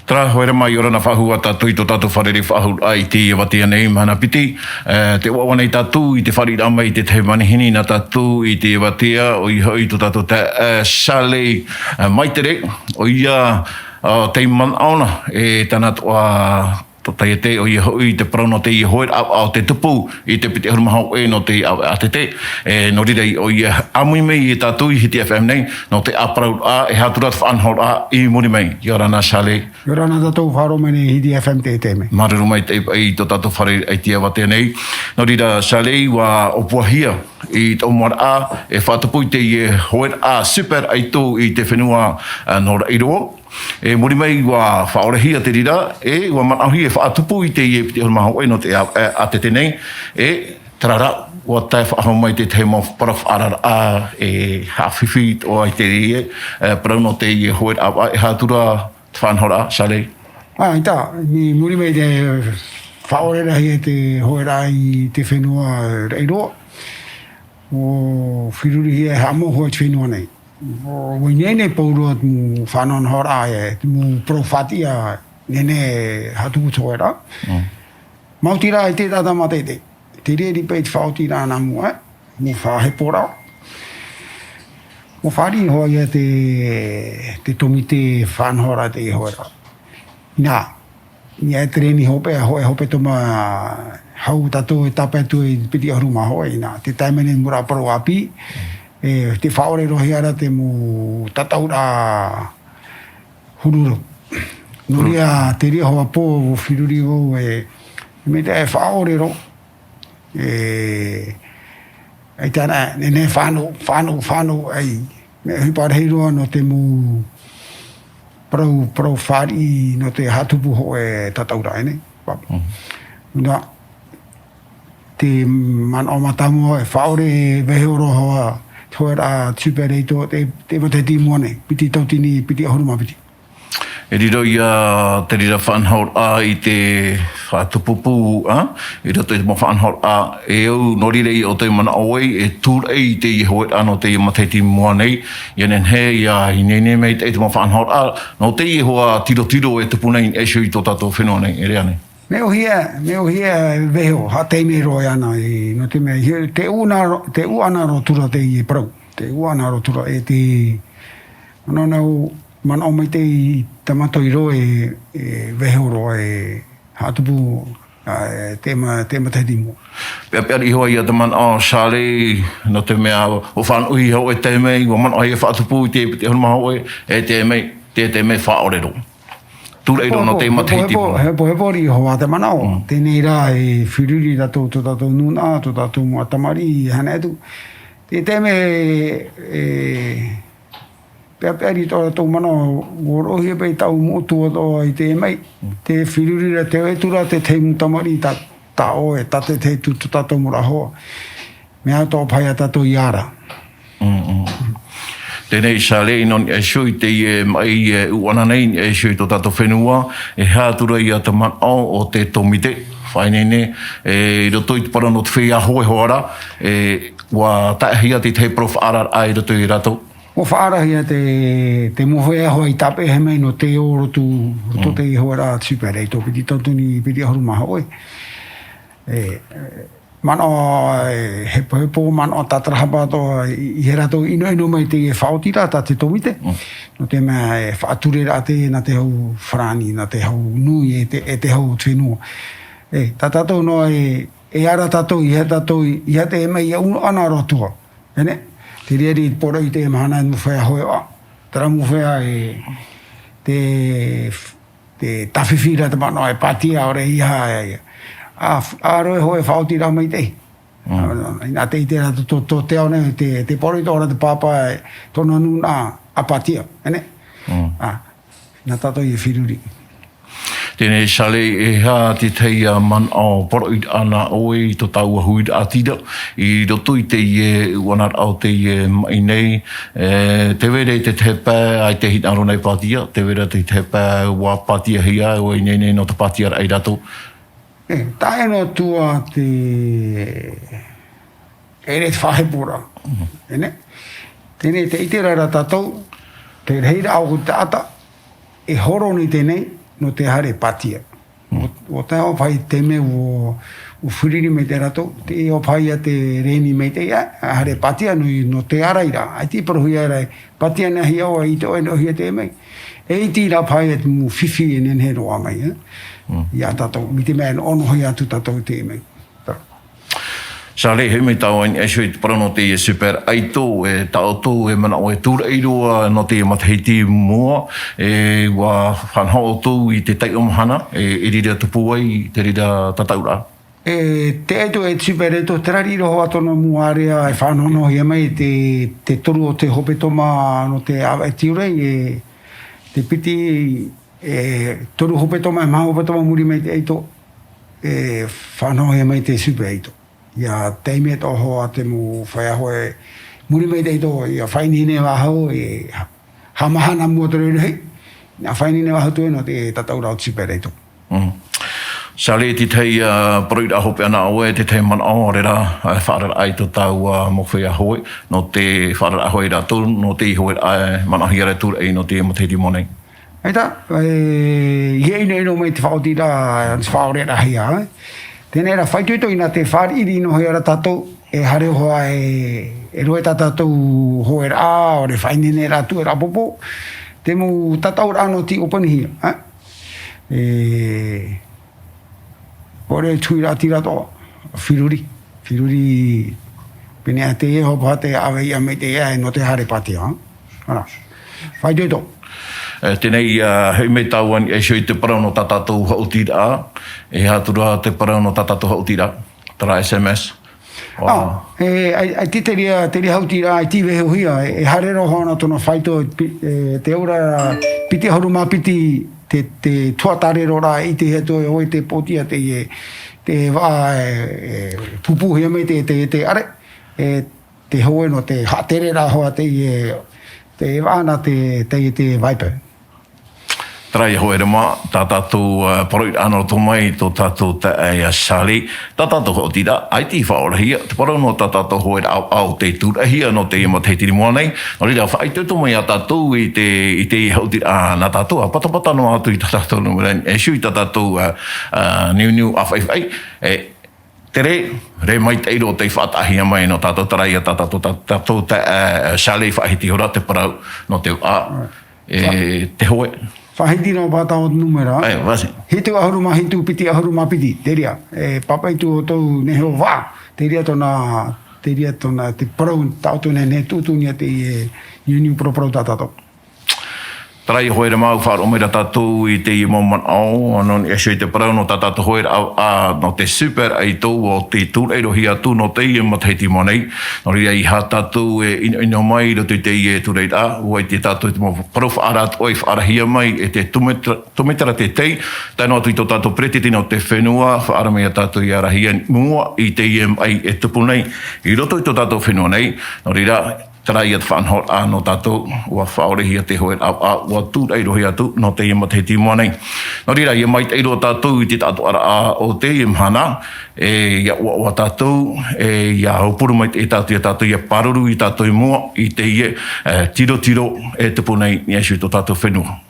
Tra hoere mai ora na whahua tātou I tō tātou wharere whahu ai te watia nei mana piti. Te wawana I tātou I te whari rama I te te manihini na tātou I te watia o I hoi tō tātou te Shale Maitere o ia te man aona e tana toa tai te o I hoi te prono te I hoi au te tupu I te piti hurumahau e no te au a te no rirei o I amui mei I tātou I Hiti FM nei no te aprau a e haturat whanhor a I muri mei I orana Shale Yorana tātou wharo mene Hiti FM te teme. Maruru mai te I tō tātou whare ai tia wate nei. No rira Shale wa opuahia I tō moara a e whatapui te I hoi a super ai tō I te whenua nora I roa. E muri mai wa whaorehia te rira e wa manahi e whaatupu I te I piti hurumahau e no te a te tenei e tarara wa tai whahau mai te te mo paraf arar a e hawhiwhi o ai te rie parau no te I hoi a e hatura whanhora Shale. Ita, ni muri mai te whaorerahi e te hoera I te whenua reiroa. O whiruri e hamo hoi te whenua nei. O nene paurua mu whanon hora e mu profatia nene hatu toera. Mautira I te tata matete. Te reri pei te whautira na mua mu whahepora. Mo whari hoi e te tomite whanhora te hoera. Nā, ni e treni hope a hope toma hau tato e tapetu I piti aruma hoi nā. Te taimene mura paro api. Te whaore rohi ara te mu tataura hururo. Nuria te ria hoa pō o whiruri o me te e whaore ro. Ai tāna, nene whānau ai. Me hiparehiroa no te mu prau whari no te hatupu ho e tataura ene. Nā, te man o matamu e whaore veheoro hoa Toera tupereito te mate timone piti tautini piti ahuruma piti. E riro ia te rira whanhaur a I te whatupupu a I roto I te mo whanhaur a e au norirei o te mana oei e tūr ei te I hoi ano te I mateti mua nei I nen he ia I nene mei te mo whanhaur a no te I hoa tiro e tupu nei e shui tō tātou whenua nei e rea nei. Meo hia veho, ha teime roi ana no te mea, te u ana rotura te I prau, te u ana rotura e te, manau, manau mai te I tamato I roe e veho roe hatupu tema te timo. Pea I hoa ia te man o Shale no te mea o whan ui hau e te mei, o man o hea whaatupu I te piti hurumahau e te mei whaorero. Tūreiro no te mateiti. Hepo ri hoa te manao. Tēnei rā e whiruri rato tō tātou nuna, tō tātou muatamari, hana etu. Te me pea ri tō tātou manao, gorohi e pei tau motua tō I te mei. Te whiruri ra te etura te te mutamari ta o e tate te tū tātou mura hoa. Mea tō pai a tātou I ara. Tēnei Shale non e shui te mai uana nei e shui tō tātou whenua e hātura I a te man o te tomite whainene e roto I te parano te whea hoe hoara wa taihia te prof arar ai roto I rato. O whaarahia te mohoea hoa I tape he mei no te o roto te I hoara tupere tō piti tautuni piti ahuruma hoi. Mano hepo mano tatrahapa to I hera to ino mai te whaotira ta te tomite. No te mea whaaturera te na te hau whrani, na te hau nui e te hau twenua. Ta tatou no e ara tatou I he tatou I he te mei ana rotua. Ene? Te reri poro I te mahana e muwhea hoe a. Tara muwhea te tawhiwhira te mano e patia ore iha Aroe hoe whaotira mai te. Nā te I te rata tō te au nei, te pori tō ora te pāpā tōna nuna apatia. Ene? Nā tātou I whiruri. Tēnei Shale e hā te teia man o poro I ana oe I tō taua hui a tira I roto I te uanar au te mai nei te were te tepa ai te hit aro nei patia te were te tepa wā patia hia o I nei no te patia ai rato tae no tua te ere te whahepura tēnei te itera ra tātou te reira au tāta e horo ni tēnei no te hare patia. O te o pai te me o whiriri me te rato, te o pai a te reni me te ia, hare patia no te araira. Ai ti paruhi arai, patia na hi awa i te oe no hi te mei. E ti ra pai at mu whiwhi e nene roa mai. Ia tatou, mi te mea ono hoi atu tatou te mei. Sa le he me tau an e sui parano te e super aito e tau tō e mana o e tūra iroa no te matahiti mua e wa whanhao tō i te tai umhana e rira tupu ai te rira tataura. Te eto e super eto te rari roho atono muarea e whanono hi mai te toru o te hopetoma no te awa e tiurei te piti toru hopetoma e maha hopetoma muri mai te eito e whanono hi mai te super eito. Ia teime toho a te mu whai aho e muri mei teito ia whainine wahau e hamahana mua tere rei. Ia whainine wahau tue no te tataura o tsipe reito. Sa le te tei proid a hope ana oe te tei man aorera whaarera ai to tau mo whai aho no te whaarera aho e rato no te iho e manahi ara tūra e no te matahiti monei. Eita, iei nei no mei te whaotira whaorera hia Tēnei ra whaituito ina te whaariri no hoi ara tatou e hare hoa e roe tatou hoe ra o re whainene ra tu e ra popo. Te mu tatau ra no ti opanihi. O re tui ra tira toa. Whiruri. Whiruri pene a te e hopa te awe ia me te ea e no te hare patia. Whaituito. Tēnei hei me tauan e sui te parau no tatatou hautira e hatura te parau no tatatou hautira tara SMS. Ai te ria hautira ai tive hea e hare roho ana tono whaito te ora piti haruma piti te tuatare rora i te heto e oi te potia te wā pupu hea me te are te hoe no te hatere ra hoa te wāna te Viper. Trai hoe rema, tā tātou paroit anō tō mai tō tātou te eia sali. Tā tātou ho tira, ai ti whaorahia, te parau no tā tātou hoe au te tūrahia no te ima teitiri mua nei. No rira, whai tū mai a tātou i te hau tira, nā tātou, a patapata no atu i tā tātou no meren, e shui tā tātou niu awhai, tere, re mai teiro te whaatahia mai no tātou tarai a tātou te sali whahiti hora te parau no te te hoe. Whahiti no pātao numera. Ai, wasi. Hitu ahuruma hitu piti ahuruma piti. Te ria. Papaitu o tau neho wā. Te ria tona te parau tautu ne tūtunia te Union Pro tātato. Tarai hoe re mau whaaro mera tātou i te i moman au, anon e sui te parau no tātou hoe no te super ai tō o te tūreiro hi atu no te i matahiti monei. No ria i ha tātou e ino mai roto i te i e tūreira, ua i te tātou te mo parau whaarat oi whaarahia mai e te tumetara te tei, taino atu i tō tātou pretiti no te whenua, whaara mea tātou i arahia mua i te i ai e tupu nei. I roto i tō tātou whenua nei, no ria tarai at whanhor a no tātou ua whaorehia te hoe ua tūreiro hi atu no te ima te timua nei. No rira, ia mai teiro tātou i te tātou ara a o te imhana ia ua tātou ia haupuru mai e tātou ia paruru i tātou i mua i te ie tiro e tupu nei ni esu tō tātou whenua.